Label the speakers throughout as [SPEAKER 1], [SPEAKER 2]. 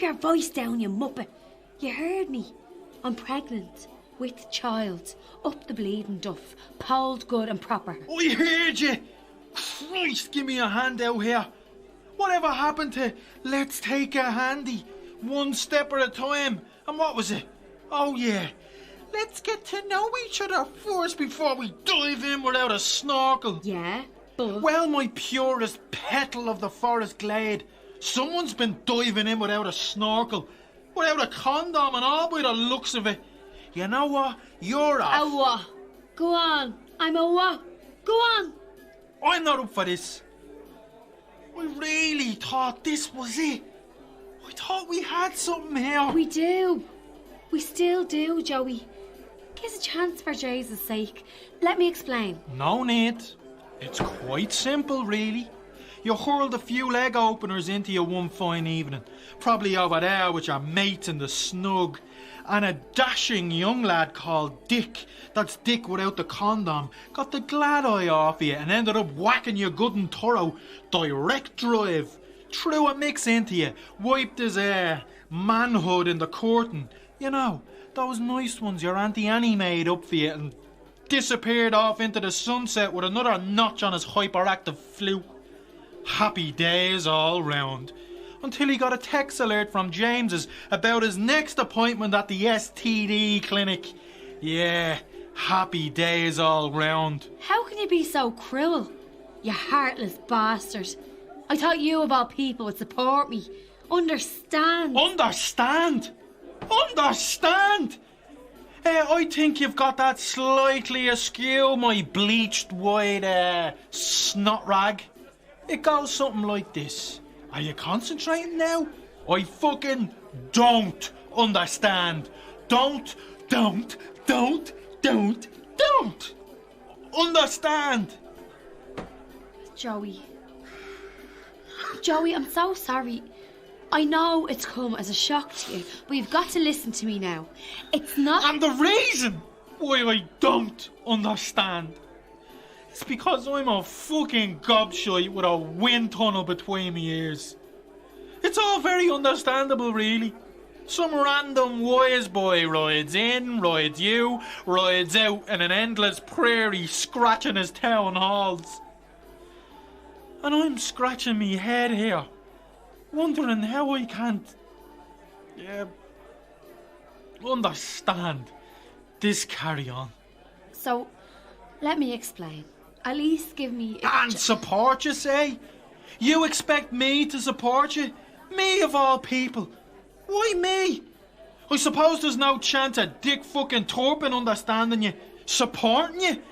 [SPEAKER 1] your voice down, you muppet. You heard me. I'm pregnant. With child. Up the bleeding duff. Polled good and proper.
[SPEAKER 2] I heard you. Christ, give me a hand out here. Whatever happened to let's take a handy, one step at a time? And what was it? Oh yeah, let's get to know each other first before we dive in without a snorkel.
[SPEAKER 1] Yeah, but...
[SPEAKER 2] Well, my purest petal of the forest glade, someone's been diving in without a snorkel, without a condom and all by the looks of it. You know what? You're off.
[SPEAKER 1] A what? Go on. I'm a what? Go on.
[SPEAKER 2] I'm not up for this. I really thought this was it. I thought we had something here.
[SPEAKER 1] We do. We still do, Joey. Give us a chance for Jesus' sake. Let me explain.
[SPEAKER 2] No need. It's quite simple, really. You hurled a few leg openers into you one fine evening, probably over there with your mates in the snug, and a dashing young lad called Dick, that's Dick without the condom, got the glad eye off you and ended up whacking you good and thorough, direct drive, threw a mix into you, wiped his manhood in the curtain, you know, those nice ones your Auntie Annie made up for you, and disappeared off into the sunset with another notch on his hyperactive flute. Happy days all round. Until he got a text alert from James's about his next appointment at the STD clinic. Yeah, happy days all round.
[SPEAKER 1] How can you be so cruel? You heartless bastard. I thought you of all people would support me. Understand.
[SPEAKER 2] Understand? Understand? I think you've got that slightly askew, my bleached white snot rag. It goes something like this. Are you concentrating now? I fucking don't understand. Don't understand.
[SPEAKER 1] Joey, I'm so sorry. I know it's come as a shock to you, but you've got to listen to me now. It's not...
[SPEAKER 2] And the reason why I don't understand is because I'm a fucking gobshite with a wind tunnel between my ears. It's all very understandable, really. Some random wise boy rides in, rides you, rides out in an endless prairie scratching his town halls. And I'm scratching me head here, wondering how I can't understand this carry on.
[SPEAKER 1] So, let me explain. At least give me...
[SPEAKER 2] And support you, say? You expect me to support you? Me of all people? Why me? I suppose there's no chance of Dick fucking Turpin understanding you, supporting you?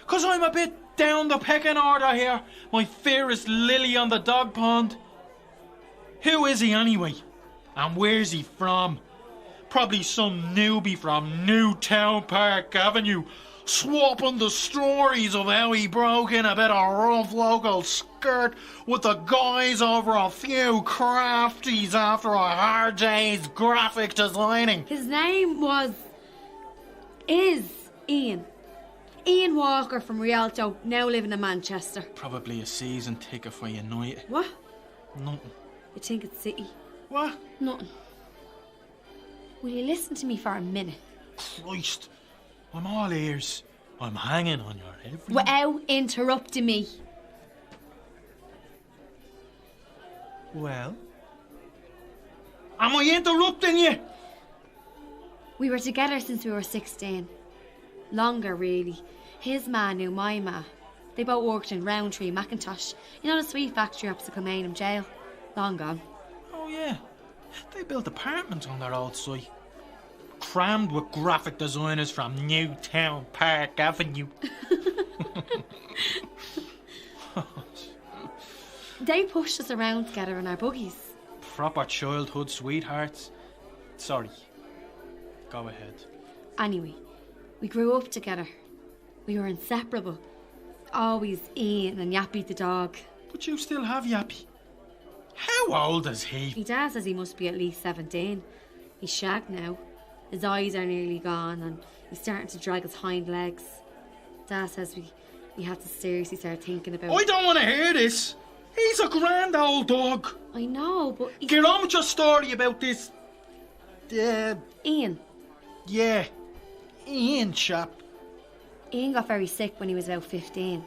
[SPEAKER 2] 'Cause I'm a bit down the pecking order here, my fairest lily on the dog pond. Who is he anyway? And where's he from? Probably some newbie from Newtown Park Avenue, swapping the stories of how he broke in a bit of rough local skirt with the guys over a few crafties after a hard day's graphic designing.
[SPEAKER 1] His name is Ian. Ian Walker from Rialto, now living in Manchester.
[SPEAKER 2] Probably a season ticket for United.
[SPEAKER 1] What?
[SPEAKER 2] Nothing.
[SPEAKER 1] You think it's City?
[SPEAKER 2] What?
[SPEAKER 1] Nothing. Will you listen to me for a minute?
[SPEAKER 2] Christ, I'm all ears. I'm hanging on your every...
[SPEAKER 1] Without interrupting me.
[SPEAKER 2] Well? Am I interrupting you?
[SPEAKER 1] We were together since we were 16. Longer, really. His ma knew my ma. They both worked in Roundtree, Macintosh. You know the sweet factory opposite Kilmainham Jail? Long gone.
[SPEAKER 2] Oh yeah. They built apartments on their old site. Crammed with graphic designers from Newtown Park Avenue.
[SPEAKER 1] They pushed us around together in our buggies.
[SPEAKER 2] Proper childhood sweethearts. Sorry. Go ahead.
[SPEAKER 1] Anyway, we grew up together. We were inseparable. Always Ian and Yappy the dog.
[SPEAKER 2] But you still have Yappy. How old is he?
[SPEAKER 1] My dad says he must be at least 17. He's shagged now. His eyes are nearly gone and he's starting to drag his hind legs. Dad says we have to seriously start thinking about...
[SPEAKER 2] I don't want to hear this. He's a grand old dog.
[SPEAKER 1] I know, but...
[SPEAKER 2] Get on with your story about this...
[SPEAKER 1] Ian.
[SPEAKER 2] Yeah, Ian chap.
[SPEAKER 1] Ian got very sick when he was about 15.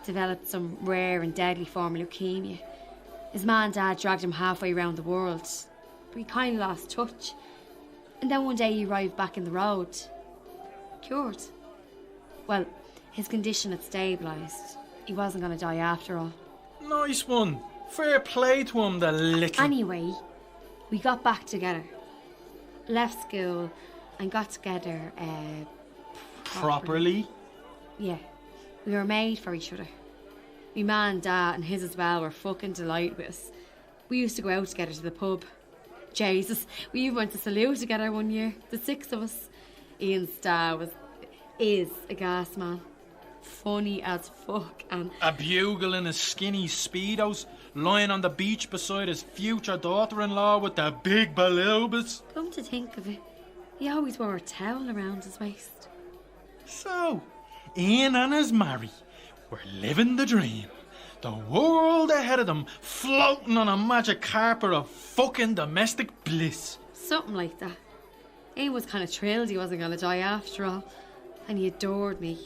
[SPEAKER 1] Developed some rare and deadly form of leukemia. His ma and dad dragged him halfway around the world, but he kind of lost touch. And then one day he arrived back in the road. Cured. Well, his condition had stabilised. He wasn't going to die after all.
[SPEAKER 2] Nice one. Fair play to him, the little...
[SPEAKER 1] Anyway, we got back together. Left school and got together
[SPEAKER 2] Properly?
[SPEAKER 1] Yeah. We were made for each other. My ma and dad and his as well were fucking delighted with us. We used to go out together to the pub. Jesus, we even went to Salute together one year, the 6 of us. Ian's dad is a gas man. Funny as fuck and...
[SPEAKER 2] A bugle in his skinny speedos, lying on the beach beside his future daughter-in-law with the big balloons.
[SPEAKER 1] Come to think of it, he always wore a towel around his waist.
[SPEAKER 2] So, Ian and his Mary were living the dream. The world ahead of them, floating on a magic carpet of fucking domestic bliss.
[SPEAKER 1] Something like that. Ian was kind of thrilled he wasn't going to die after all. And he adored me.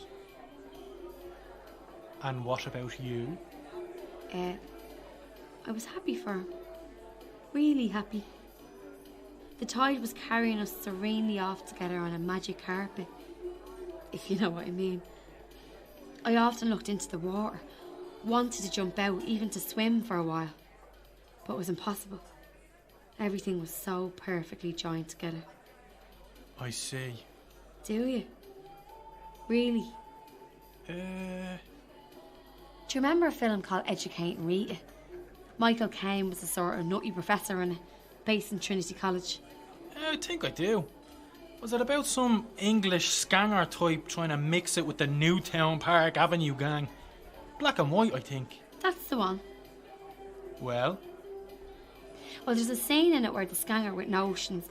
[SPEAKER 2] And what about you?
[SPEAKER 1] I was happy for him. Really happy. The tide was carrying us serenely off together on a magic carpet. If you know what I mean. I often looked into the water, wanted to jump out, even to swim for a while. But it was impossible. Everything was so perfectly joined together.
[SPEAKER 2] I see.
[SPEAKER 1] Do you? Really? Do you remember a film called Educating Rita? Michael Caine was a sort of nutty professor in it, based in Trinity College.
[SPEAKER 2] I think I do. Was it about some English scanger type trying to mix it with the Newtown Park Avenue gang? Black and white, I think.
[SPEAKER 1] That's the one.
[SPEAKER 2] Well,
[SPEAKER 1] there's a scene in it where the scanger with notions.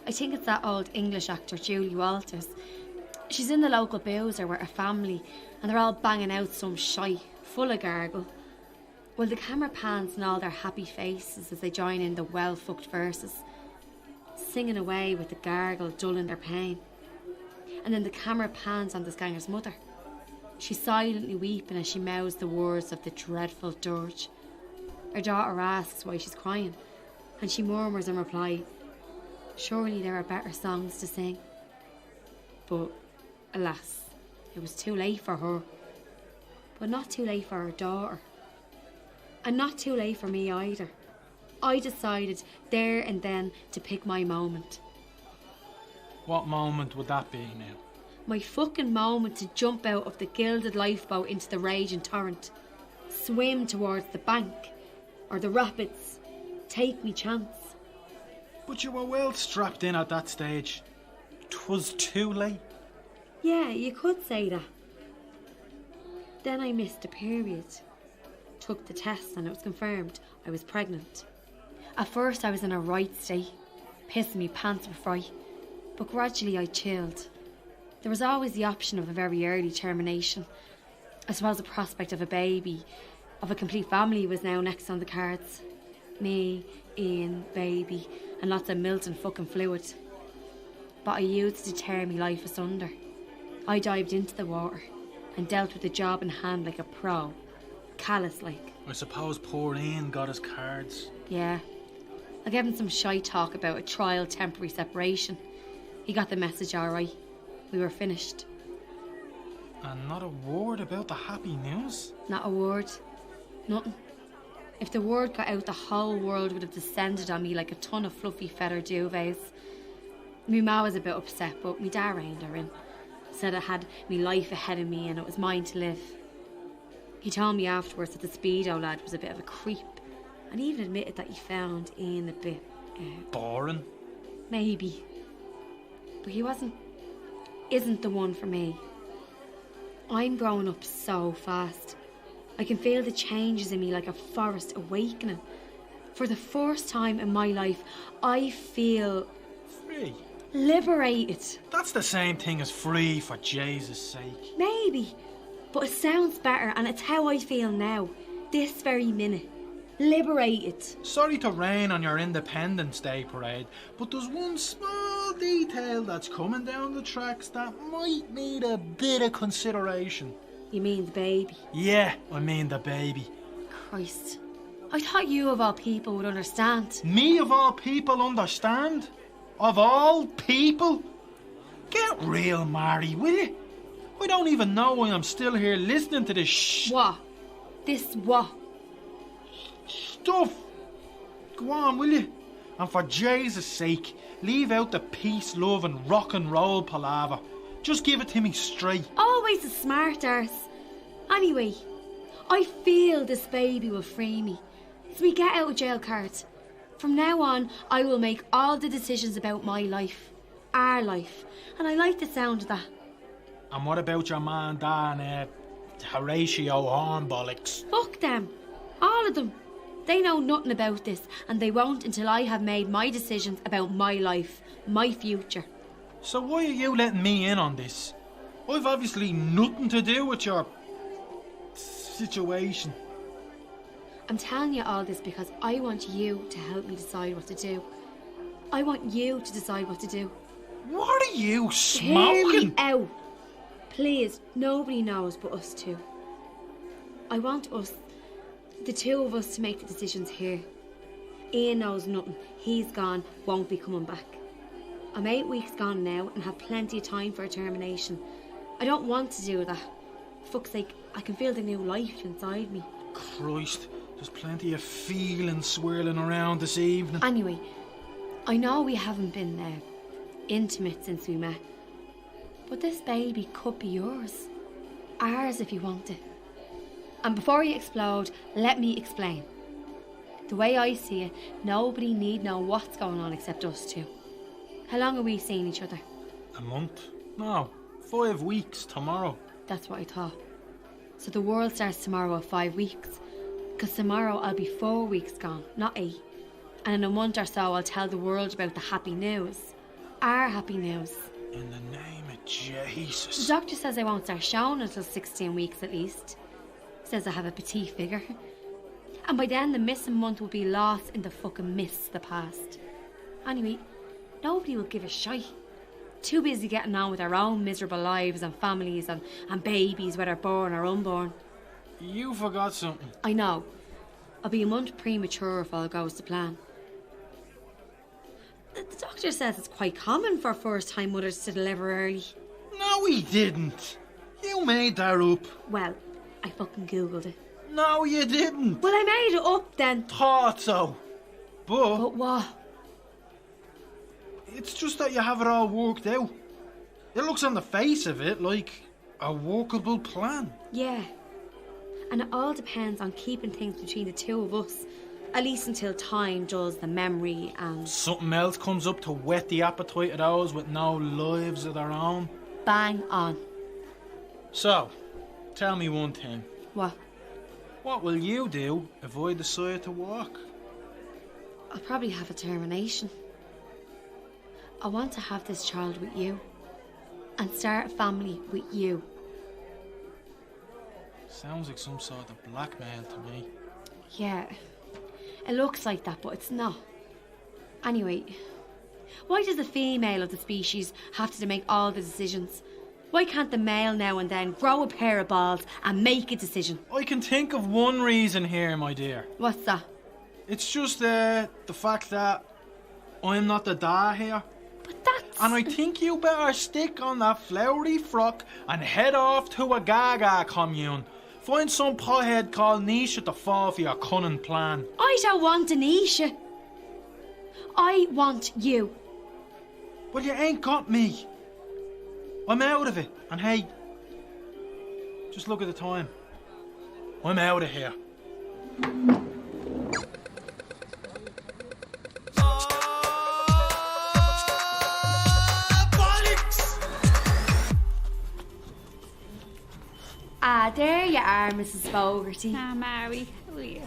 [SPEAKER 1] I think it's that old English actor Julie Walters. She's in the local boozer with her family and they're all banging out some shite, full of gargle. Well, the camera pans on all their happy faces as they join in the well-fucked verses, singing away with the gargle dulling their pain. And then the camera pans on the scanger's mother. She's silently weeping as she mouths the words of the dreadful dirge. Her daughter asks why she's crying, and she murmurs in reply, "Surely there are better songs to sing." But, alas, it was too late for her. But not too late for her daughter. And not too late for me either. I decided there and then to pick my moment.
[SPEAKER 2] what moment would that be now?
[SPEAKER 1] My fucking moment to jump out of the gilded lifeboat into the raging torrent. Swim towards the bank. Or the rapids. Take me chance.
[SPEAKER 2] But you were well strapped in at that stage. 'Twas too late.
[SPEAKER 1] Yeah, you could say that. Then I missed a period. Took the test and it was confirmed I was pregnant. At first I was in a right state, pissing me pants with fright, but gradually I chilled. There was always the option of a very early termination. I suppose the prospect of a baby, of a complete family was now next on the cards. Me, Ian, baby, and lots of milk and fucking fluid. But I used to tear me life asunder. I dived into the water and dealt with the job in hand like a pro. Callous like.
[SPEAKER 2] I suppose poor Ian got his cards.
[SPEAKER 1] Yeah. I gave him some shy talk about a trial temporary separation. He got the message alright. We were finished.
[SPEAKER 2] And not a word about the happy news?
[SPEAKER 1] Not a word. Nothing. If the word got out, the whole world would have descended on me like a ton of fluffy feather duvets. Me ma was a bit upset, but me dad reined her in. Said I had me life ahead of me and it was mine to live. He told me afterwards that the Speedo lad was a bit of a creep, and he even admitted that he found Ian a bit...
[SPEAKER 2] boring?
[SPEAKER 1] Maybe. But he isn't the one for me. I'm growing up so fast. I can feel the changes in me like a forest awakening. For the first time in my life, I feel...
[SPEAKER 2] Free?
[SPEAKER 1] Liberated.
[SPEAKER 2] That's the same thing as free, for Jesus' sake.
[SPEAKER 1] Maybe. But it sounds better and it's how I feel now. this very minute. Liberated.
[SPEAKER 2] Sorry to rain on your Independence Day parade, but there's one small detail that's coming down the tracks that might need a bit of consideration.
[SPEAKER 1] You mean the baby?
[SPEAKER 2] Yeah, I mean the baby.
[SPEAKER 1] Christ. I thought you of all people would understand.
[SPEAKER 2] Me of all people understand? Of all people? Get real, Mary, will you? I don't even know why I'm still here listening to this
[SPEAKER 1] What? This what?
[SPEAKER 2] stuff. Go on, will you? And for Jesus' sake, leave out the peace, love and rock and roll palaver. Just give it to me straight.
[SPEAKER 1] Always a smart arse. Anyway, I feel this baby will free me. It's me get out of jail card. From now on, I will make all the decisions about my life. Our life. And I like the sound of that.
[SPEAKER 2] And what about your man, Dan, Horatio Hornbollocks?
[SPEAKER 1] Fuck them. All of them. They know nothing about this, and they won't until I have made my decisions about my life, my future.
[SPEAKER 2] So why are you letting me in on this? I've obviously nothing to do with your situation.
[SPEAKER 1] I'm telling you all this because I want you to help me decide what to do. I want you to decide what to do.
[SPEAKER 2] What are you
[SPEAKER 1] Hear
[SPEAKER 2] smoking?
[SPEAKER 1] me out. Please, nobody knows but us two. I want us, the two of us, to make the decisions here. Ian knows nothing. He's gone, won't be coming back. I'm 8 weeks gone now and have plenty of time for a termination. I don't want to do that. Fuck's sake, I can feel the new life inside me.
[SPEAKER 2] Christ, there's plenty of feeling swirling around this evening.
[SPEAKER 1] Anyway, I know we haven't been intimate since we met. But this baby could be yours. Ours if you want it. And before you explode, let me explain. The way I see it, nobody need know what's going on except us two. How long are we seeing each other?
[SPEAKER 2] A month? No, 5 weeks tomorrow.
[SPEAKER 1] That's what I thought. So the world starts tomorrow at 5 weeks. Because tomorrow I'll be 4 weeks gone, not 8. And in a month or so I'll tell the world about the happy news. Our happy news.
[SPEAKER 2] In the name of Jesus.
[SPEAKER 1] The doctor says I won't start showing until 16 weeks at least. Says I have a petite figure. And by then the missing month will be lost in the fucking mists of the past. Anyway, nobody will give a shite. Too busy getting on with their own miserable lives and families and babies, whether born or unborn.
[SPEAKER 2] You forgot something.
[SPEAKER 1] I know. I'll be a month premature if all goes to plan. The doctor says it's quite common for first-time mothers to deliver early.
[SPEAKER 2] No, he didn't. You made that up.
[SPEAKER 1] Well, I fucking googled it.
[SPEAKER 2] No, you didn't.
[SPEAKER 1] Well, I made it up then.
[SPEAKER 2] Thought so.
[SPEAKER 1] But what?
[SPEAKER 2] It's just that you have it all worked out. It looks on the face of it like a workable plan.
[SPEAKER 1] Yeah. And it all depends on keeping things between the two of us. At least until time does the memory and...
[SPEAKER 2] Something else comes up to whet the appetite of those with no lives of their own.
[SPEAKER 1] Bang on.
[SPEAKER 2] So, tell me one thing.
[SPEAKER 1] What?
[SPEAKER 2] What will you do if I decide to walk?
[SPEAKER 1] I'll probably have a termination. I want to have this child with you. And start a family with you.
[SPEAKER 2] Sounds like some sort of blackmail to me.
[SPEAKER 1] Yeah. It looks like that, but it's not. Anyway, why does the female of the species have to make all the decisions? Why can't the male now and then grow a pair of balls and make a decision?
[SPEAKER 2] I can think of one reason here, my dear.
[SPEAKER 1] What's that?
[SPEAKER 2] It's just the fact that I'm not the dad here.
[SPEAKER 1] But that's...
[SPEAKER 2] And I think you better stick on that flowery frock and head off to a gaga commune. Find some pothead called Nisha to fall for your cunning plan.
[SPEAKER 1] I don't want Anisha. I want you.
[SPEAKER 2] Well, you ain't got me. I'm out of it. And hey, just look at the time. I'm out of here.
[SPEAKER 1] Ah, there you are, Mrs. Fogarty.
[SPEAKER 3] Ah, Mary, how are you?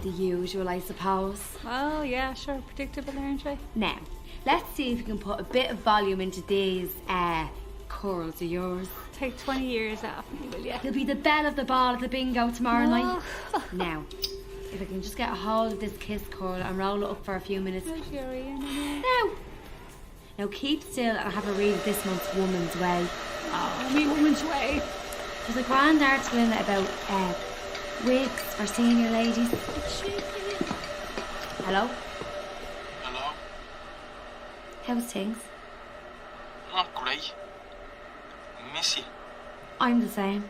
[SPEAKER 1] The usual, I suppose.
[SPEAKER 3] Well, yeah, sure, predictable, aren't I?
[SPEAKER 1] Now, let's see if we can put a bit of volume into these curls of yours.
[SPEAKER 3] Take 20 years off me, will you?
[SPEAKER 1] You'll be the belle of the ball at the bingo tomorrow night. Now, if I can just get a hold of this kiss curl and roll it up for a few minutes. Now keep still and I'll have a read of this month's Woman's Way.
[SPEAKER 3] Oh, me Woman's Way.
[SPEAKER 1] There's a grand article in it about wigs for senior ladies. Hello?
[SPEAKER 2] Hello?
[SPEAKER 1] How's things?
[SPEAKER 2] Not great. I miss you.
[SPEAKER 1] I'm the same.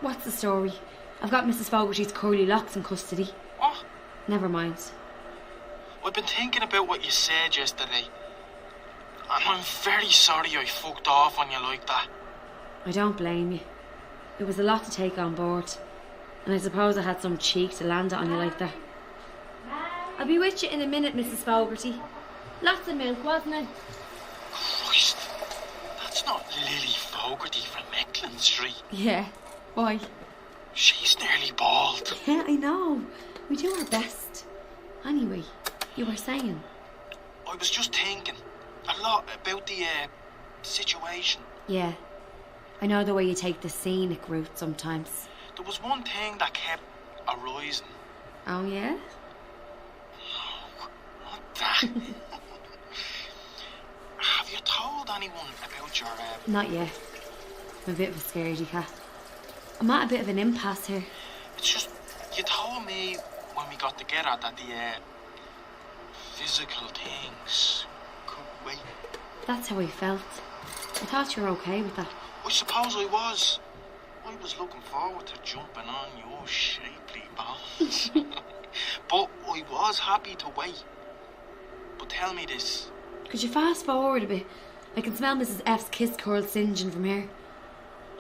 [SPEAKER 1] What's the story? I've got Mrs. Fogarty's curly locks in custody.
[SPEAKER 2] What?
[SPEAKER 1] Never mind.
[SPEAKER 2] I've been thinking about what you said yesterday. And I'm very sorry I fucked off on you like that.
[SPEAKER 1] I don't blame you. It was a lot to take on board. And I suppose I had some cheek to land it on you like that. I'll be with you in a minute, Mrs. Fogarty. Lots of milk, wasn't it?
[SPEAKER 2] Christ, that's not Lily Fogarty from Eckland Street.
[SPEAKER 1] Yeah. Why?
[SPEAKER 2] She's nearly bald.
[SPEAKER 1] Yeah, I know. We do our best. Anyway, you were saying?
[SPEAKER 2] I was just thinking a lot about the situation.
[SPEAKER 1] Yeah. I know the way you take the scenic route sometimes.
[SPEAKER 2] There was one thing that kept arising.
[SPEAKER 1] Oh, yeah?
[SPEAKER 2] No, not that. Have you told anyone about your...
[SPEAKER 1] Not yet. I'm a bit of a scaredy cat. I'm at a bit of an impasse here.
[SPEAKER 2] It's just, you told me when we got together that the physical things could wait.
[SPEAKER 1] That's how I felt. I thought you were okay with that.
[SPEAKER 2] I suppose I was. I was looking forward to jumping on your shapely bones. But I was happy to wait. But tell me this.
[SPEAKER 1] Could you fast forward a bit? I can smell Mrs. F's kiss curl singeing from here.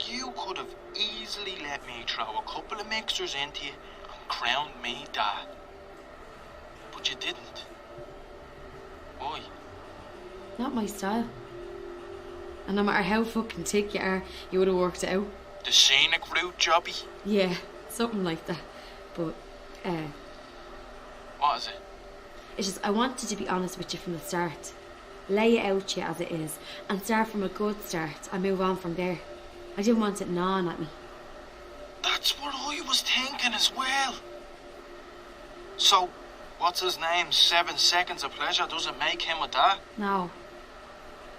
[SPEAKER 2] You could have easily let me throw a couple of mixers into you and crowned me dad. But you didn't. Why?
[SPEAKER 1] Not my style. And no matter how fucking thick you are, you would have worked it out.
[SPEAKER 2] The scenic route jobby?
[SPEAKER 1] Yeah, something like that. But,
[SPEAKER 2] What is it?
[SPEAKER 1] it's just I wanted to be honest with you from the start. Lay it out to you as it is. And start from a good start and move on from there. I didn't want it gnawing at me.
[SPEAKER 2] That's what I was thinking as well. So, what's his name? 7 seconds of pleasure doesn't make him a dad?
[SPEAKER 1] No.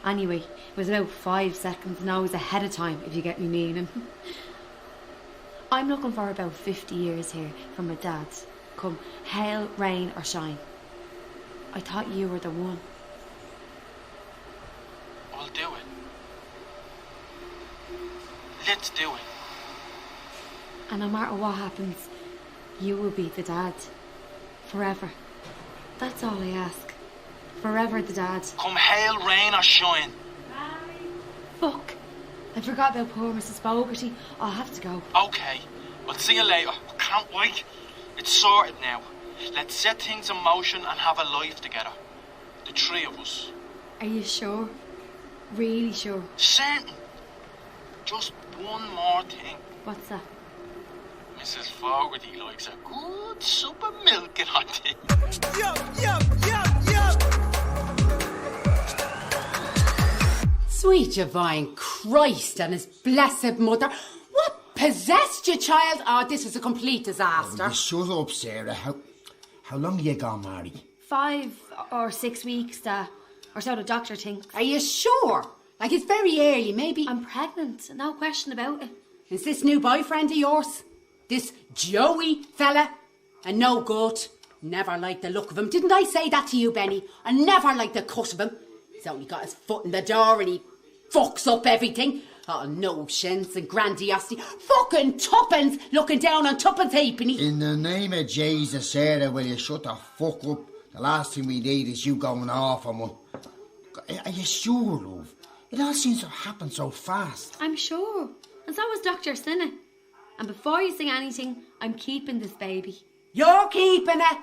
[SPEAKER 1] Anyway, it was about 5 seconds and always ahead of time, if you get me meaning. I'm looking for about 50 years here from my dad. Come hail, rain or shine. I thought you were the one.
[SPEAKER 2] We'll do it. Let's do it.
[SPEAKER 1] And no matter what happens, you will be the dad. Forever. That's all I ask. Forever the dad.
[SPEAKER 2] Come hail, rain or shine.
[SPEAKER 1] Fuck. I forgot about poor Mrs. Fogarty. I'll have to go.
[SPEAKER 2] Okay, we'll see you later. Can't wait. It's sorted now. Let's set things in motion and have a life together. The three of us.
[SPEAKER 1] Are you sure? Really sure?
[SPEAKER 2] Certain. Just one more thing.
[SPEAKER 1] What's that?
[SPEAKER 2] Mrs. Fogarty likes a good sup of milk in her tea.
[SPEAKER 4] Sweet divine Christ and his blessed mother. What possessed you, child? Oh, this is a complete disaster.
[SPEAKER 5] Shut up, Sarah. How long you gone, Mary?
[SPEAKER 1] 5 or 6 weeks, or so the doctor thinks.
[SPEAKER 4] Are you sure? Like, it's very early, maybe.
[SPEAKER 1] I'm pregnant, no question about it.
[SPEAKER 4] Is this new boyfriend of yours? This Joey fella? And no good. Never liked the look of him. Didn't I say that to you, Benny? I never liked the cut of him. He's only got his foot in the door and he fucks up everything. Oh, notions and grandiosity. Fucking tuppence looking down on tuppence halfpenny.
[SPEAKER 5] In the name of Jesus, Sarah, will you shut the fuck up? The last thing we need is you going off on one. Are you sure, love? It all seems to happen so fast.
[SPEAKER 1] I'm sure. And so was Dr. Sinnott. And before you say anything, I'm keeping this baby.
[SPEAKER 4] You're keeping it.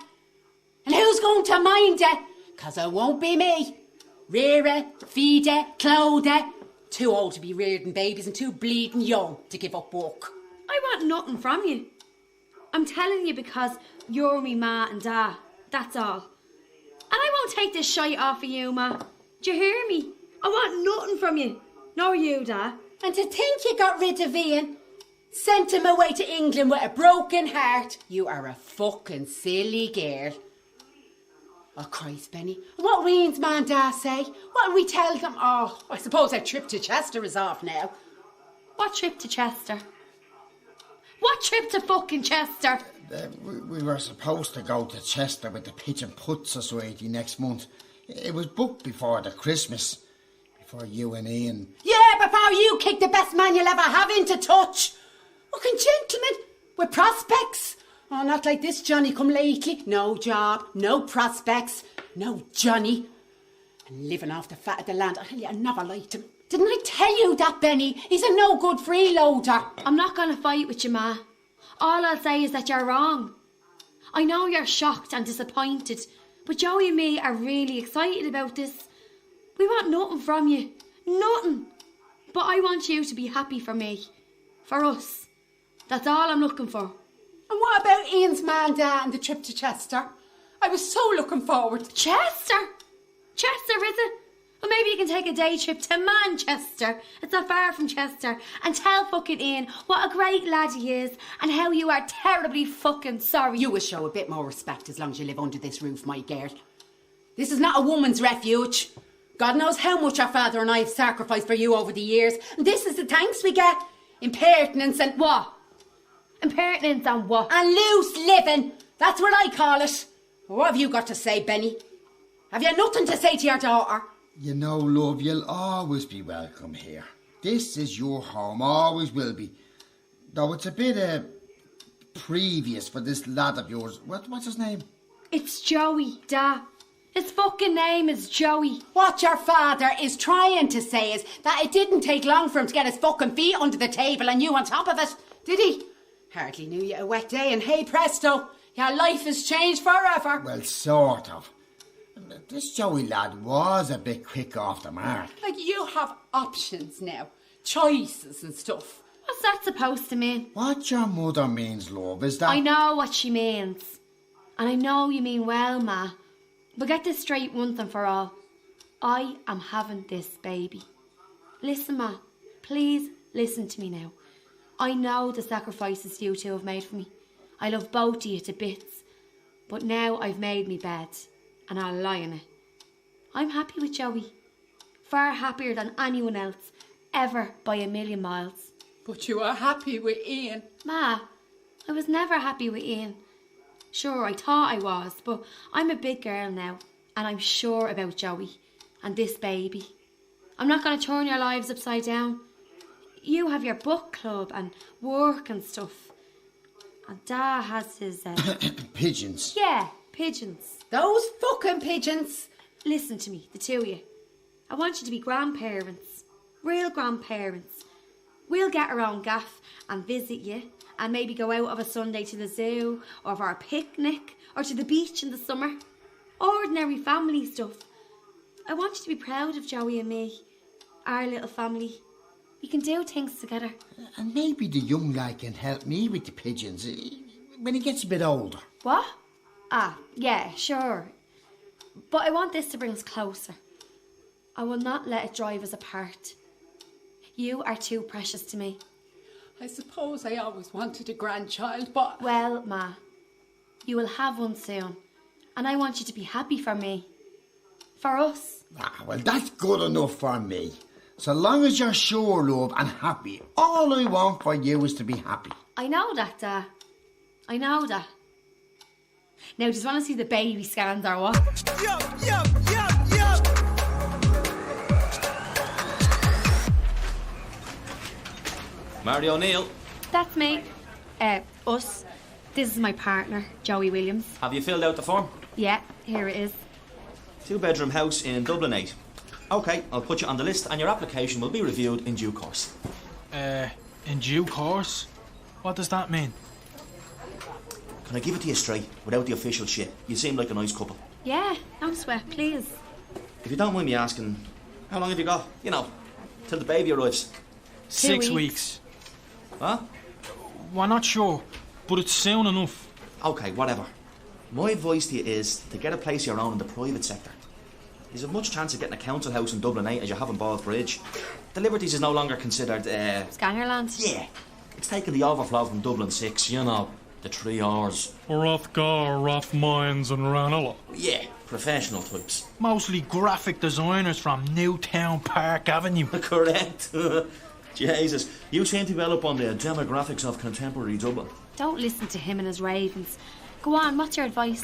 [SPEAKER 4] And who's going to mind it? 'Cause it won't be me. Rear it, feed it, clothe it. Too old to be rearing babies and too bleeding young to give up work.
[SPEAKER 1] I want nothing from you. I'm telling you because you're me ma and da. That's all. And I won't take this shite off of you, ma. Do you hear me? I want nothing from you. Nor you, Dad.
[SPEAKER 4] And to think you got rid of Ian, sent him away to England with a broken heart. You are a fucking silly girl. Oh, Christ, Benny. What will Ian's man and Dad say? What will we tell them? Oh, I suppose our trip to Chester is off now.
[SPEAKER 1] What trip to Chester? What trip to fucking Chester?
[SPEAKER 5] We were supposed to go to Chester with the Pitch and Putt Society next month. It was booked before the Christmas. Before you and Ian.
[SPEAKER 4] Yeah, before you kick the best man you'll ever have into touch. Fucking gentleman with prospects. Oh, not like this Johnny come lately. No job, no prospects, no Johnny. And living off the fat of the land. I tell you, I never liked him. Didn't I tell you that, Benny? He's a no-good freeloader.
[SPEAKER 1] I'm not going to fight with you, Ma. All I'll say is that you're wrong. I know you're shocked and disappointed, but Joey and me are really excited about this. We want nothing from you. Nothing. But I want you to be happy for me. For us. That's all I'm looking for.
[SPEAKER 4] And what about Ian's man, Dad, and the trip to Chester? I was so looking forward.
[SPEAKER 1] Chester? Chester, is it? Well, maybe you can take a day trip to Manchester. It's not far from Chester. And tell fucking Ian what a great lad he is and how you are terribly fucking sorry.
[SPEAKER 4] You will show a bit more respect as long as you live under this roof, my girl. This is not a woman's refuge. God knows how much our father and I have sacrificed for you over the years. And this is the thanks we get. Impertinence and
[SPEAKER 1] what? Impertinence and what?
[SPEAKER 4] And loose living. That's what I call it. What have you got to say, Benny? Have you nothing to say to your daughter?
[SPEAKER 5] You know, love, you'll always be welcome here. This is your home, always will be. Though it's a bit previous for this lad of yours. What's his name?
[SPEAKER 1] It's Joey, Dad. His fucking name is Joey.
[SPEAKER 4] What your father is trying to say is that it didn't take long for him to get his fucking feet under the table and you on top of it, did he? Hardly knew you a wet day and hey presto, your life has changed forever.
[SPEAKER 5] Well, sort of. This Joey lad was a bit quick off the mark.
[SPEAKER 4] Like you have options now, choices and stuff.
[SPEAKER 1] What's that supposed to mean?
[SPEAKER 5] What your mother means, love, is that...
[SPEAKER 1] I know what she means. And I know you mean well, Ma. But get this straight once and for all. I am having this baby. Listen, Ma. Please listen to me now. I know the sacrifices you two have made for me. I love both of you to bits. But now I've made me bed. And I'll lie in it. I'm happy with Joey. Far happier than anyone else. Ever by a million miles.
[SPEAKER 4] But you are happy with Ian.
[SPEAKER 1] Ma, I was never happy with Ian. Sure, I thought I was, but I'm a big girl now, and I'm sure about Joey and this baby. I'm not going to turn your lives upside down. You have your book club and work and stuff. And Dad has his...
[SPEAKER 5] Pigeons.
[SPEAKER 1] Yeah, pigeons.
[SPEAKER 4] Those fucking pigeons.
[SPEAKER 1] Listen to me, the two of you. I want you to be grandparents. Real grandparents. We'll get our own gaff and visit you. And maybe go out of a Sunday to the zoo, or for a picnic, or to the beach in the summer. Ordinary family stuff. I want you to be proud of Joey and me, our little family. We can do things together.
[SPEAKER 5] And maybe the young lad can help me with the pigeons when he gets a bit older.
[SPEAKER 1] What? Ah, yeah, sure. But I want this to bring us closer. I will not let it drive us apart. You are too precious to me.
[SPEAKER 4] I suppose I always wanted a grandchild, but...
[SPEAKER 1] Well, Ma, you will have one soon. And I want you to be happy for me. For us.
[SPEAKER 5] Ah, well, that's good enough for me. So long as you're sure, love, and happy, all I want for you is to be happy.
[SPEAKER 1] I know that, Dad. I know that. Now, just want to see the baby scans or what?
[SPEAKER 6] Yup.
[SPEAKER 7] Mary O'Neill.
[SPEAKER 1] That's me. Us. This is my partner, Joey Williams.
[SPEAKER 7] Have you filled out the form?
[SPEAKER 1] Yeah, here it is.
[SPEAKER 7] 2-bedroom house in Dublin 8. OK, I'll put you on the list and your application will be reviewed in due course.
[SPEAKER 2] In due course? What does that mean?
[SPEAKER 7] Can I give it to you straight, without the official shit? You seem like a nice couple.
[SPEAKER 1] Yeah, don't sweat, please.
[SPEAKER 7] If you don't mind me asking, how long have you got? You know, till the baby arrives.
[SPEAKER 2] 6 weeks.
[SPEAKER 7] Huh?
[SPEAKER 2] We're not sure, but it's soon enough.
[SPEAKER 7] OK, whatever. My advice to you is to get a place of your own in the private sector. You have much chance of getting a council house in Dublin 8 as you have in Ballsbridge. The Liberties is no longer considered,
[SPEAKER 1] Scannerland?
[SPEAKER 7] Yeah. It's taking the overflow from Dublin 6, you know. The 3 R's.
[SPEAKER 2] Rathgar, Rathmines and Ranelagh.
[SPEAKER 7] Yeah, professional types.
[SPEAKER 2] Mostly graphic designers from Newtown Park Avenue.
[SPEAKER 7] Correct. Jesus, you seem to be well up on the demographics of contemporary Dublin.
[SPEAKER 1] Don't listen to him and his ravens. Go on, what's your advice?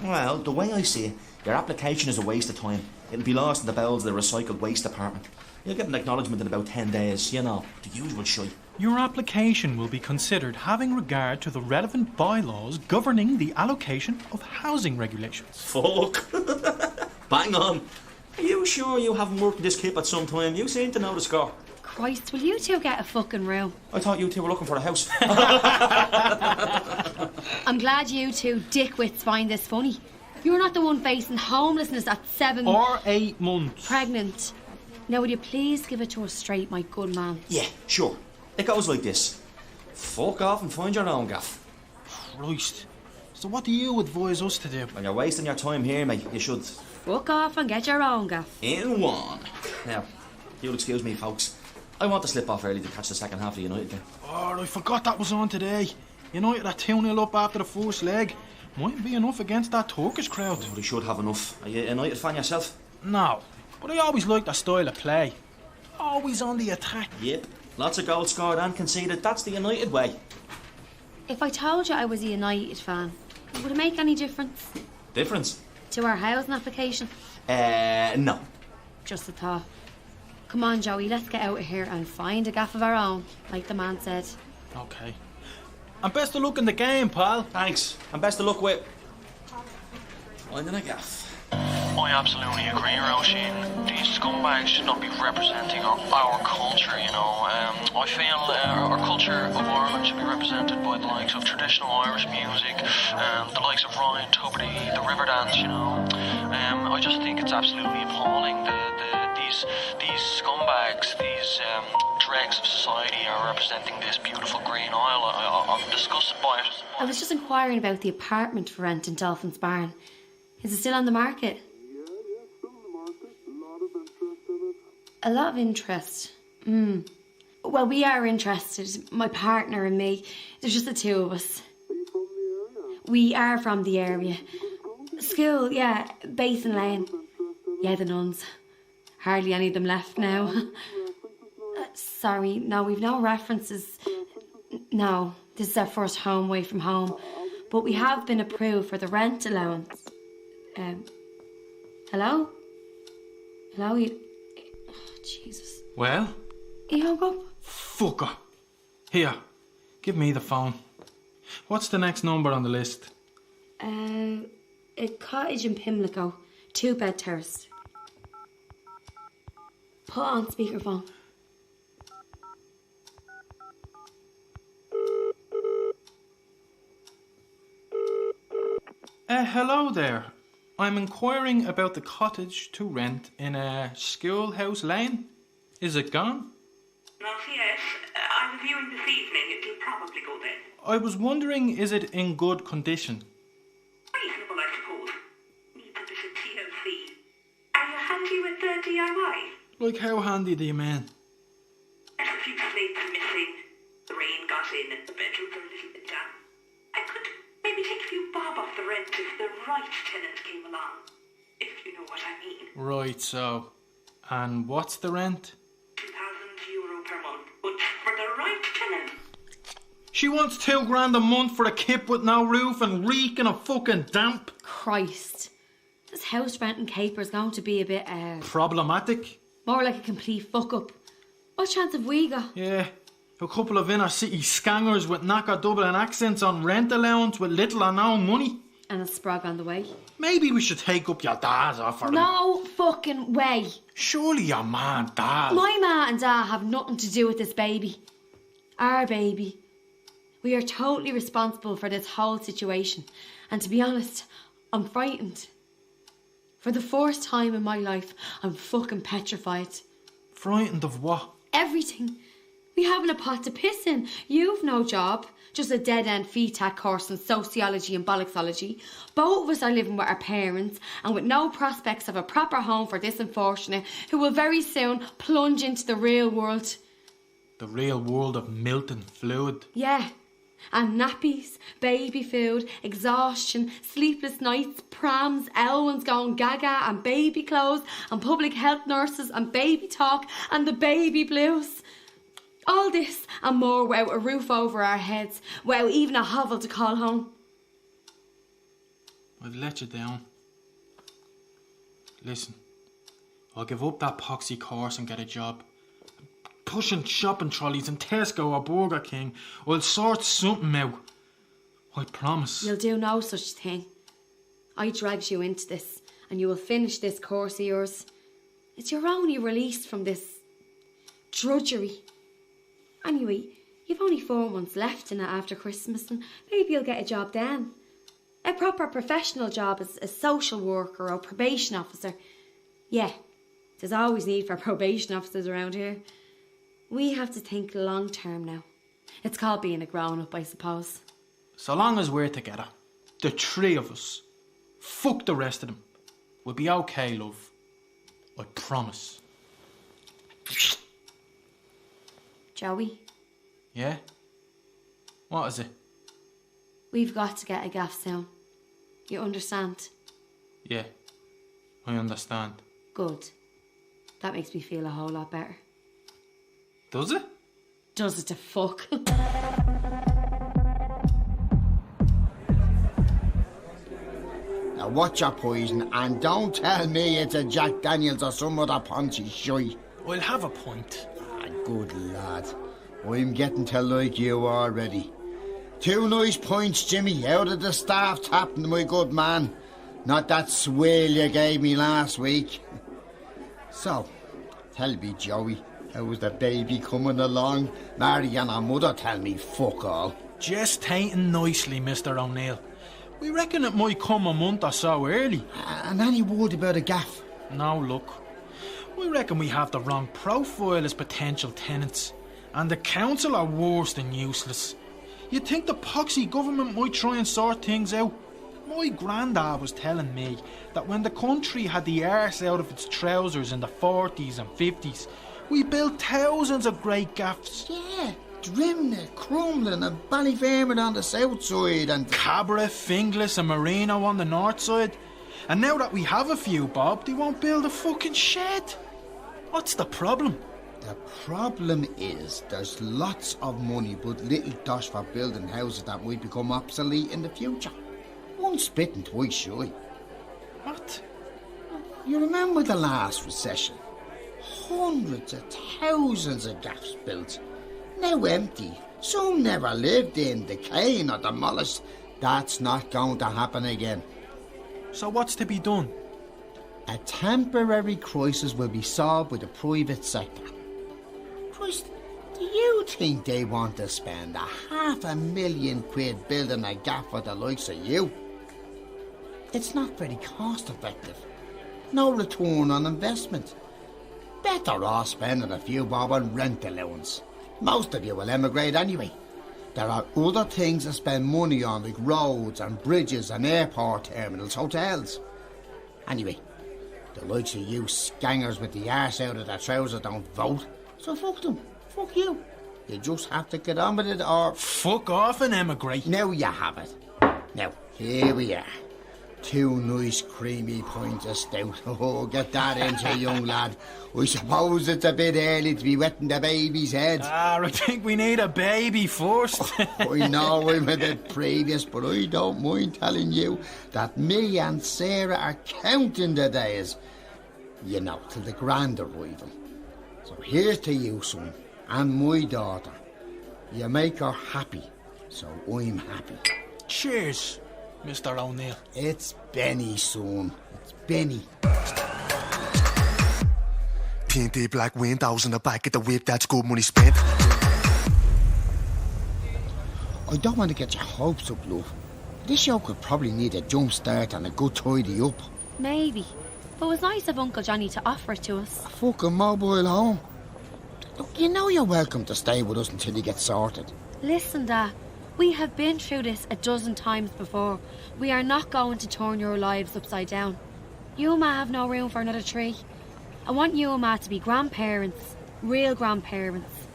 [SPEAKER 7] Well, the way I see it, your application is a waste of time. It'll be lost in the bowels of the recycled waste department. You'll get an acknowledgement in about 10 days, you know, the usual shite.
[SPEAKER 2] Your application will be considered having regard to the relevant bylaws governing the allocation of housing regulations.
[SPEAKER 7] Fuck. Bang on. Are you sure you haven't worked in this kip at some time? You seem to know the score.
[SPEAKER 1] Christ, will you two get a fucking room?
[SPEAKER 7] I thought you two were looking for a house.
[SPEAKER 1] I'm glad you two dickwits find this funny. You're not the one facing homelessness at 7
[SPEAKER 2] or 8 months.
[SPEAKER 1] Pregnant. Now, would you please give it to us straight, my good man?
[SPEAKER 7] Yeah, sure. It goes like this. Fuck off and find your own gaff.
[SPEAKER 2] Christ. So what do you advise us to do?
[SPEAKER 7] When you're wasting your time here, mate, you should...
[SPEAKER 1] Fuck off and get your own gaff.
[SPEAKER 7] In one. Now, you'll excuse me, folks. I want to slip off early to catch the second half of the United game.
[SPEAKER 2] Oh, I forgot that was on today. United are 2-0 up after the first leg. Mightn't be enough against that Turkish crowd.
[SPEAKER 7] Oh, they should have enough. Are you a United fan yourself?
[SPEAKER 2] No, but I always liked their style of play. Always on the attack.
[SPEAKER 7] Yep. Lots of goals scored and conceded. That's the United way.
[SPEAKER 1] If I told you I was a United fan, would it make any difference?
[SPEAKER 7] Difference?
[SPEAKER 1] To our housing application?
[SPEAKER 7] No.
[SPEAKER 1] Just a thought. Come on, Joey, let's get out of here and find a gaff of our own, like the man said.
[SPEAKER 2] Okay. And best of luck in the game, pal.
[SPEAKER 7] Thanks. And best of luck with... finding a gaff.
[SPEAKER 6] I absolutely agree, Roisin. These scumbags should not be representing our culture, you know. I feel our culture of Ireland should be represented by the likes of traditional Irish music, the likes of Ryan Tuberty, the Riverdance, you know. I just think it's absolutely appalling. These scumbags, these dregs of society are representing this beautiful green isle. I'm disgusted by it.
[SPEAKER 1] I was just inquiring about the apartment for rent in Dolphin's Barn. Is it still on the market? A lot of interest. Well, we are interested, my partner and me. There's just the two of us. We are from the area. School, yeah, Basin Lane. Yeah, the nuns. Hardly any of them left now. Sorry, no, we've no references. No, this is our first home away from home. But we have been approved for the rent allowance. Hello? Hello? Oh, Jesus.
[SPEAKER 2] Well?
[SPEAKER 1] He hung up.
[SPEAKER 2] Fucker. Here, give me the phone. What's the next number on the list?
[SPEAKER 1] A cottage in Pimlico. 2-bed terrace. Put on speakerphone.
[SPEAKER 2] Hello there. I'm inquiring about the cottage to rent in Schoolhouse Lane. Is it gone?
[SPEAKER 8] Not yet. I'm viewing this evening. It'll probably go then.
[SPEAKER 2] I was wondering, is it in good condition?
[SPEAKER 8] Reasonable, I suppose. Needs a bit of TLC. Are you handy with the DIY?
[SPEAKER 2] Like how handy do you mean?
[SPEAKER 8] There's a few slates missing. The rain got in and the bedrooms are a little bit damp. I could maybe take a few bob off the rent if the right tenant came along. If you know what I mean.
[SPEAKER 2] Right, so. And what's the rent?
[SPEAKER 8] €2,000 per month. But for the right tenant.
[SPEAKER 2] She wants $2,000 a month for a kip with no roof and reeking of fucking damp.
[SPEAKER 1] Christ. This house renting caper's going to be a bit,
[SPEAKER 2] problematic?
[SPEAKER 1] more like a complete fuck-up. What chance have we got?
[SPEAKER 2] Yeah. A couple of inner city scangers with knackered Dublin accents on rent allowance with little or no money.
[SPEAKER 1] And a sprog on the way.
[SPEAKER 2] Maybe we should take up your dad's offer.
[SPEAKER 1] No fucking way.
[SPEAKER 2] Surely your ma and dad.
[SPEAKER 1] My ma and dad have nothing to do with this baby. Our baby. We are totally responsible for this whole situation. And to be honest, I'm frightened. For the first time in my life, I'm fucking petrified.
[SPEAKER 2] Frightened of what?
[SPEAKER 1] Everything. We having a pot to piss in. You've no job. Just a dead-end FETAC course in sociology and bollocksology. Both of us are living with our parents and with no prospects of a proper home for this unfortunate who will very soon plunge into the real world.
[SPEAKER 2] The real world of Milton fluid.
[SPEAKER 1] Yeah. And nappies, baby food, exhaustion, sleepless nights, prams, Elwins going gaga and baby clothes and public health nurses and baby talk and the baby blues. All this and more without a roof over our heads, without even a hovel to call home.
[SPEAKER 2] I've let you down. Listen, I'll give up that poxy course and get a job. Pushing shopping trolleys in Tesco or Burger King, I'll sort something out. I promise.
[SPEAKER 1] You'll do no such thing. I dragged you into this and you will finish this course of yours. It's your only release from this drudgery. Anyway, you've only 4 months left in it after Christmas and maybe you'll get a job then. A proper professional job as a social worker or probation officer. Yeah, there's always need for probation officers around here. We have to think long term now. It's called being a grown-up, I suppose.
[SPEAKER 2] So long as we're together, the 3 of us, fuck the rest of them, we'll be okay, love. I promise.
[SPEAKER 1] Joey?
[SPEAKER 2] Yeah? What is it?
[SPEAKER 1] We've got to get a gaff soon. You understand?
[SPEAKER 2] Yeah, I understand.
[SPEAKER 1] Good. That makes me feel a whole lot better.
[SPEAKER 2] Does it?
[SPEAKER 1] Does it to fuck?
[SPEAKER 5] Now watch your poison and don't tell me it's a Jack Daniels or some other punchy shite.
[SPEAKER 2] I'll have a point.
[SPEAKER 5] Ah, good lad. I'm getting to like you already. 2 nice points, Jimmy, out of the staff tapping, my good man. Not that swale you gave me last week. So, tell me, Joey, how was the baby coming along? Mary and her mother tell me fuck all.
[SPEAKER 2] Gestating nicely, Mr. O'Neill. We reckon it might come a month or so early.
[SPEAKER 5] And any word about a gaff?
[SPEAKER 2] No, look. We reckon we have the wrong profile as potential tenants. And the council are worse than useless. You'd think the poxy government might try and sort things out. My granddad was telling me that when the country had the arse out of its trousers in the 40s and 50s, we built thousands of great gaffs.
[SPEAKER 5] Yeah, Drimnagh, Crumlin and Ballyfermot on the south side and
[SPEAKER 2] Cabra, Finglas and Marino on the north side. And now that we have a few, Bob, they won't build a fucking shed. What's the problem?
[SPEAKER 5] The problem is there's lots of money but little dosh for building houses that might become obsolete in the future. Once bitten, twice shy.
[SPEAKER 2] What?
[SPEAKER 5] You remember the last recession? Hundreds of thousands of gaffs built. Now empty. Some never lived in, decaying or demolished. That's not going to happen again.
[SPEAKER 2] So what's to be done?
[SPEAKER 5] A temporary crisis will be solved by the private sector. Christ, do you think they want to spend £500,000 building a gaff for the likes of you? It's not very cost effective. No return on investment. Better off spending a few bob on rent allowance. Most of you will emigrate anyway. There are other things to spend money on, like roads and bridges and airport terminals, hotels. Anyway, the likes of you scangers with the arse out of their trousers don't vote. So fuck them. Fuck you. You just have to get on with it or...
[SPEAKER 2] Fuck off and emigrate.
[SPEAKER 5] Now you have it. Now, here we are. 2 nice creamy pints of stout. Oh, get that into you, young lad. I suppose it's a bit early to be wetting the baby's head.
[SPEAKER 2] I think we need a baby first.
[SPEAKER 5] I know I'm a bit previous, but I don't mind telling you that me and Sarah are counting the days. You know, till the grand arrival. So here's to you, son, and my daughter. You make her happy, so I'm happy.
[SPEAKER 2] Cheers, Mr. O'Neill.
[SPEAKER 5] It's Benny, son. It's Benny.
[SPEAKER 9] Painted black windows in the back of the whip, that's good money spent.
[SPEAKER 5] I don't want to get your hopes up, love. This show could probably need a jump start and a good tidy up.
[SPEAKER 1] Maybe. But it was nice of Uncle Johnny to offer it to us.
[SPEAKER 5] A fucking mobile home. Look, you know you're welcome to stay with us until you get sorted.
[SPEAKER 1] Listen, Dad. We have been through this a dozen times before. We are not going to turn your lives upside down. You and Ma have no room for another tree. I want you and Ma to be grandparents. Real grandparents.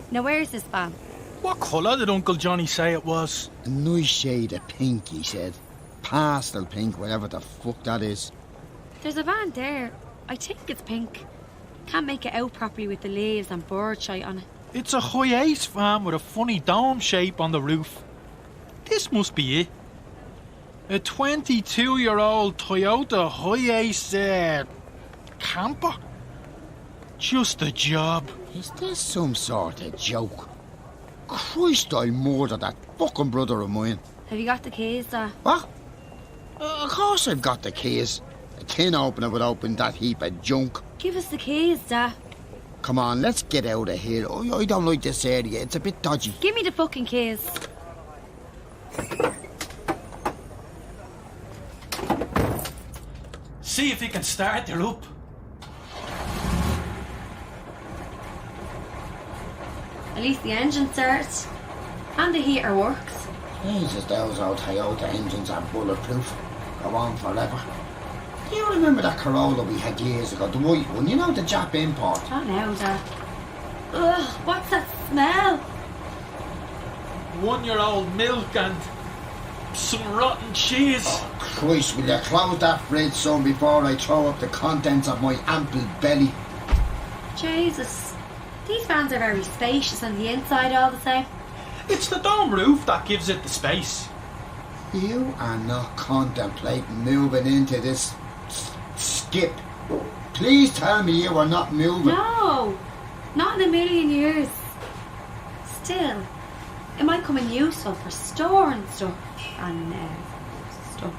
[SPEAKER 1] Now, where's this van?
[SPEAKER 2] What colour did Uncle Johnny say it was?
[SPEAKER 5] A nice shade of pink, he said. Pastel pink, whatever the fuck that is.
[SPEAKER 1] There's a van there. I think it's pink. Can't make it out properly with the leaves and bird shite on it.
[SPEAKER 2] It's a high ace van with a funny dome shape on the roof. This must be it. A 22-year-old Toyota high ace camper. Just a job.
[SPEAKER 5] Is this some sort of joke? Christ, I murdered that fucking brother of mine.
[SPEAKER 1] Have you got the keys, Dad?
[SPEAKER 5] What? Of course I've got the keys. A tin opener would open that heap of junk.
[SPEAKER 1] Give us the keys, Dad.
[SPEAKER 5] Come on, let's get out of here. I don't like this area. It's a bit dodgy.
[SPEAKER 1] Give me the fucking keys.
[SPEAKER 2] See if you can start her up.
[SPEAKER 1] At least the engine starts. And the heater works.
[SPEAKER 5] Jesus, those old Toyota engines are bulletproof. Go on forever. Do you remember that Corolla we had years ago? The white one, you know, the Jap import?
[SPEAKER 1] Oh, no, Dad. Ugh, what's that smell?
[SPEAKER 2] 1-year-old milk and some rotten cheese.
[SPEAKER 5] Oh, Christ, will you close that fridge, son, before I throw up the contents of my ample belly?
[SPEAKER 1] Jesus. These vans are very spacious on the inside all the same.
[SPEAKER 2] It's the dome roof that gives it the space.
[SPEAKER 5] You are not contemplating moving into this skip. Please tell me you are not moving.
[SPEAKER 1] No, not in a million years. Still, it might come in useful for storing stuff and stuff.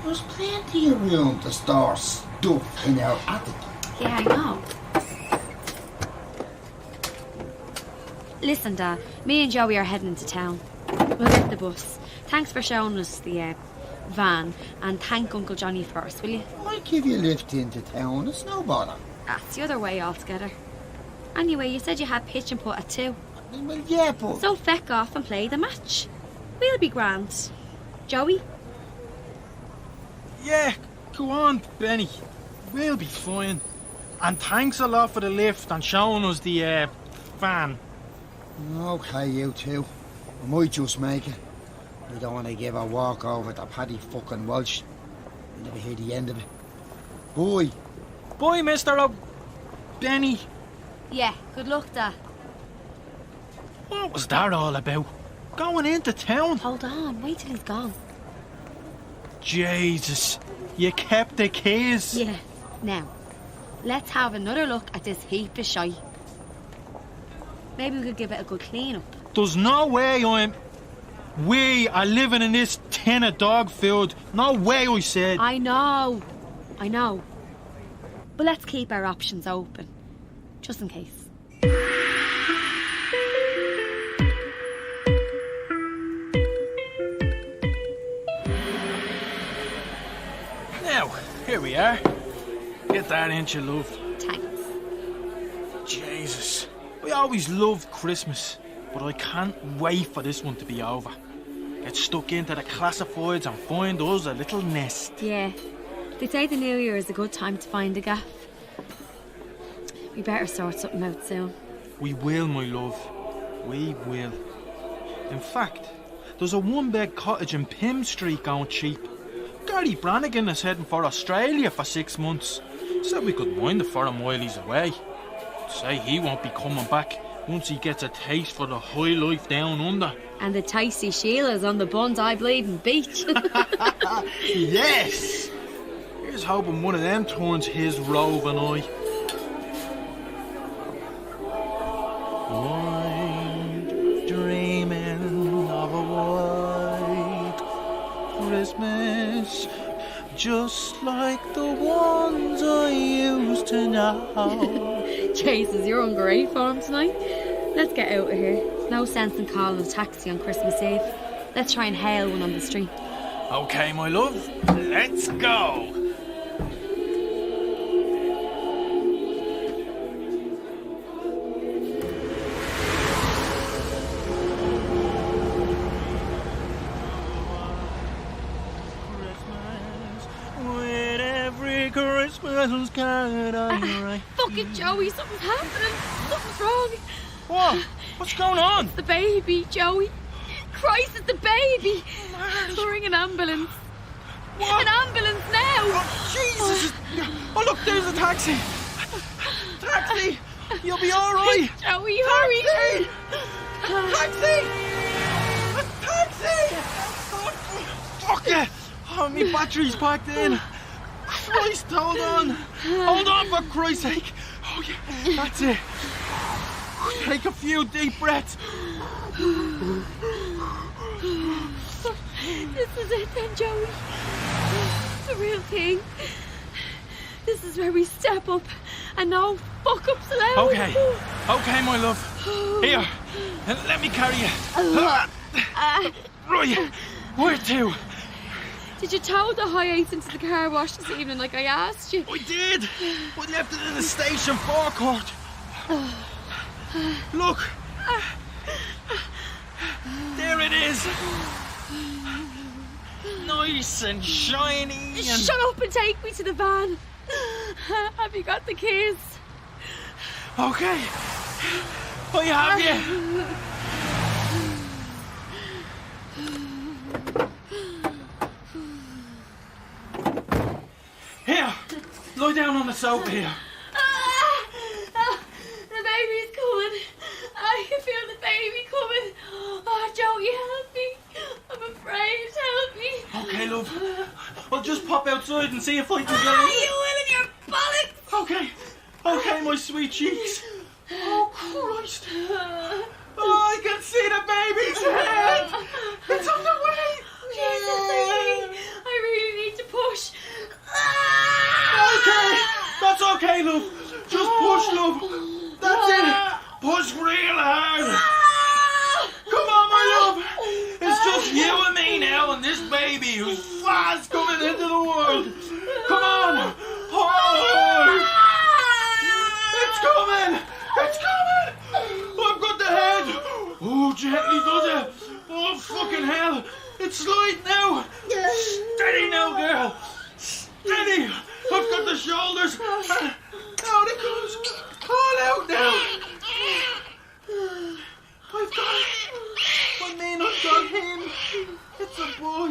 [SPEAKER 5] There's plenty of room to store stuff in our attic.
[SPEAKER 1] Yeah, I know. Listen, Dad, me and Joey are heading into town. We'll get the bus. Thanks for showing us the van, and thank Uncle Johnny first, will you?
[SPEAKER 5] I'll give you a lift into town, it's no bother.
[SPEAKER 1] That's the other way altogether. Anyway, you said you had pitch and putt at 2.
[SPEAKER 5] Well, yeah, but...
[SPEAKER 1] So feck off and play the match. We'll be grand. Joey?
[SPEAKER 2] Yeah, go on, Benny. We'll be fine. And thanks a lot for the lift and showing us the van.
[SPEAKER 5] Okay, you two. I might just make it. I don't want to give a walk over to Paddy fucking Walsh. I never hear the end of it. Boy.
[SPEAKER 2] Bye, Mr. Benny.
[SPEAKER 1] Yeah, good luck, Dad.
[SPEAKER 2] What was that all about? Going into town?
[SPEAKER 1] Hold on, wait till he's gone.
[SPEAKER 2] Jesus, you kept the keys?
[SPEAKER 1] Yeah, now, let's have another look at this heap of shite. Maybe we could give it a good clean up.
[SPEAKER 2] There's no way we are living in this tin of dog food. No way, I said.
[SPEAKER 1] I know. But let's keep our options open, just in case.
[SPEAKER 2] Now, here we are. Get that inch of love.
[SPEAKER 1] Thanks.
[SPEAKER 2] Jesus. I always loved Christmas, but I can't wait for this one to be over. Get stuck into the classifieds and find us a little nest.
[SPEAKER 1] Yeah, they say the New Year is a good time to find a gaff. We better sort something out soon.
[SPEAKER 2] We will, my love. We will. In fact, there's a 1-bed cottage in Pym Street going cheap. Gary Brannigan is heading for Australia for 6 months. Said we could mind it for a mile he's away. Say he won't be coming back once he gets a taste for the high life down under.
[SPEAKER 1] And the tasty Sheila's on the Bondi Bleeding Beach.
[SPEAKER 2] Yes! Here's hoping one of them turns his roving eye. I'm dreaming of a white Christmas, just like the ones I used to know.
[SPEAKER 1] Jesus, you're on great form tonight. Let's get out of here. No sense in calling a taxi on Christmas Eve. Let's try and hail one on the street.
[SPEAKER 2] Okay, my love, let's go. special kind. Alright.
[SPEAKER 1] Fuck it, Joey. Something's happening. Something's wrong.
[SPEAKER 2] What? What's going on?
[SPEAKER 1] The baby, Joey. Christ, it's the baby. Ring an ambulance.
[SPEAKER 2] What?
[SPEAKER 1] An ambulance now.
[SPEAKER 2] Oh, Jesus. Oh, look, there's a taxi. Taxi. You'll be all right.
[SPEAKER 1] Joey, hurry.
[SPEAKER 2] Taxi. Taxi. Oh, fuck it. Oh, my battery's packed in. Christ, hold on. Hold on, for Christ's sake. Oh, yeah, that's it. Take a few deep breaths.
[SPEAKER 1] This is it then, Joey. It's the real thing. This is where we step up and no fuck-ups allowed.
[SPEAKER 2] Okay, my love. Here, let me carry you. Right, where to?
[SPEAKER 1] Did you tow the Hi-Ace into the car wash this evening like I asked you?
[SPEAKER 2] I did. I left it in the station forecourt. Look. There it is. Nice and shiny. And...
[SPEAKER 1] Shut up and take me to the van. Have you got the keys?
[SPEAKER 2] Okay. I have you. Here. Lie down on the sofa here.
[SPEAKER 1] The baby's coming. I can feel the baby coming. Oh, Joey, help me. I'm afraid. Help me.
[SPEAKER 2] Okay, love. I'll just pop outside and see if I can get
[SPEAKER 1] You will in your bollocks.
[SPEAKER 2] Okay, my sweet cheeks. Oh, Christ. Oh, I can see the baby's head. It's on the way.
[SPEAKER 1] Jesus, I really need to push.
[SPEAKER 2] Okay, that's okay, love. Just push, love. That's it. Push real hard. Come on, my love. It's just you and me now and this baby who's fast coming into the world. Come on. Hold. It's coming. It's coming. I've got the head. Oh, gently does it. Oh, fucking hell. It's sliding now. Steady now, girl. Steady. I've got the shoulders. Out it comes. All out now. I've got it. I mean, I've got him. It's a boy.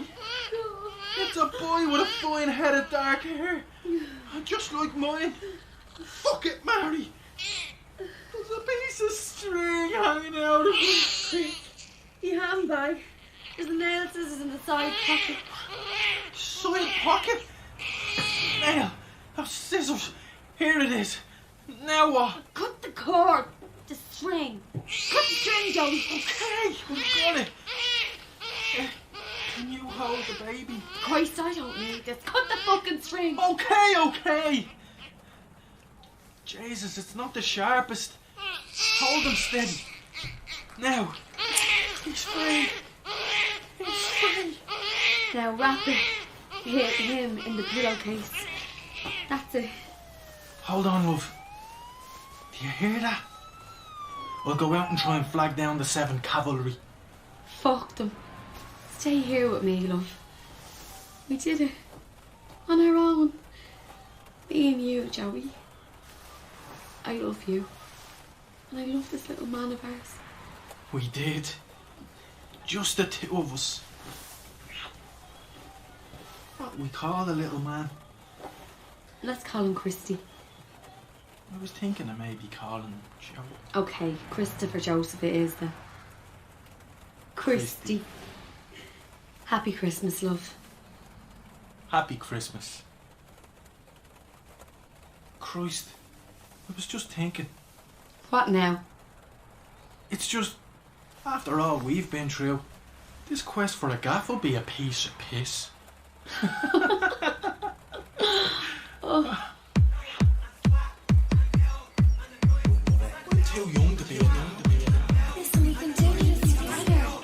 [SPEAKER 2] It's a boy with a fine head of dark hair. Just like mine. Fuck it, Mary. There's a piece of string hanging out of me.
[SPEAKER 1] Your handbag. There's the nail scissors in the side pocket.
[SPEAKER 2] Side pocket? Nail. Oh, scissors. Here it is. Now what?
[SPEAKER 1] Cut the cord. The string. Cut the string, Joey.
[SPEAKER 2] Okay, I've got it. Can you hold the baby?
[SPEAKER 1] Christ, I don't need this. Cut the fucking string.
[SPEAKER 2] Okay. Jesus, it's not the sharpest. Hold him steady. Now. He's free. He's free.
[SPEAKER 1] Now wrap it. Hit him in the pillowcase. That's it.
[SPEAKER 2] Hold on, love. Do you hear that? I'll go out and try and flag down the 7 Cavalry.
[SPEAKER 1] Fuck them. Stay here with me, love. We did it. On our own. Me and you, Joey. I love you. And I love this little man of ours.
[SPEAKER 2] We did. Just the two of us. What we call the little man?
[SPEAKER 1] Let's call him Christie.
[SPEAKER 2] I was thinking of maybe calling him Joe.
[SPEAKER 1] Okay, Christopher Joseph it is then. Christie. Happy Christmas, love.
[SPEAKER 2] Happy Christmas. Christ, I was just thinking.
[SPEAKER 1] What now?
[SPEAKER 2] It's just, after all we've been through, this quest for a gaff will be a piece of piss.
[SPEAKER 1] Oh.
[SPEAKER 2] I'm too young to be a
[SPEAKER 1] Listen, we can do this together.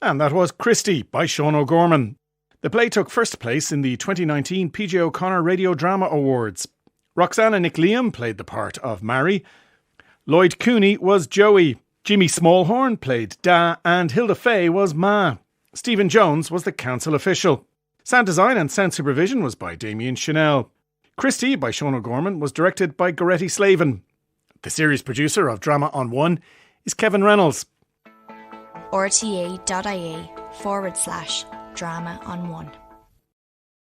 [SPEAKER 10] And that was Christie by Seán O'Gorman. The play took first place in the 2019 PJ O'Connor Radio Drama Awards. Roxana Nick Liam played the part of Mary. Lloyd Cooney was Joey. Jimmy Smallhorn played Da, and Hilda Fay was Ma. Stephen Jones was the council official. Sound design and sound supervision was by Damien Chanel. Christie by Seán O'Gorman was directed by Goretti Slavin. The series producer of Drama on One is Kevin Reynolds.
[SPEAKER 11] rte.ie/drama on one.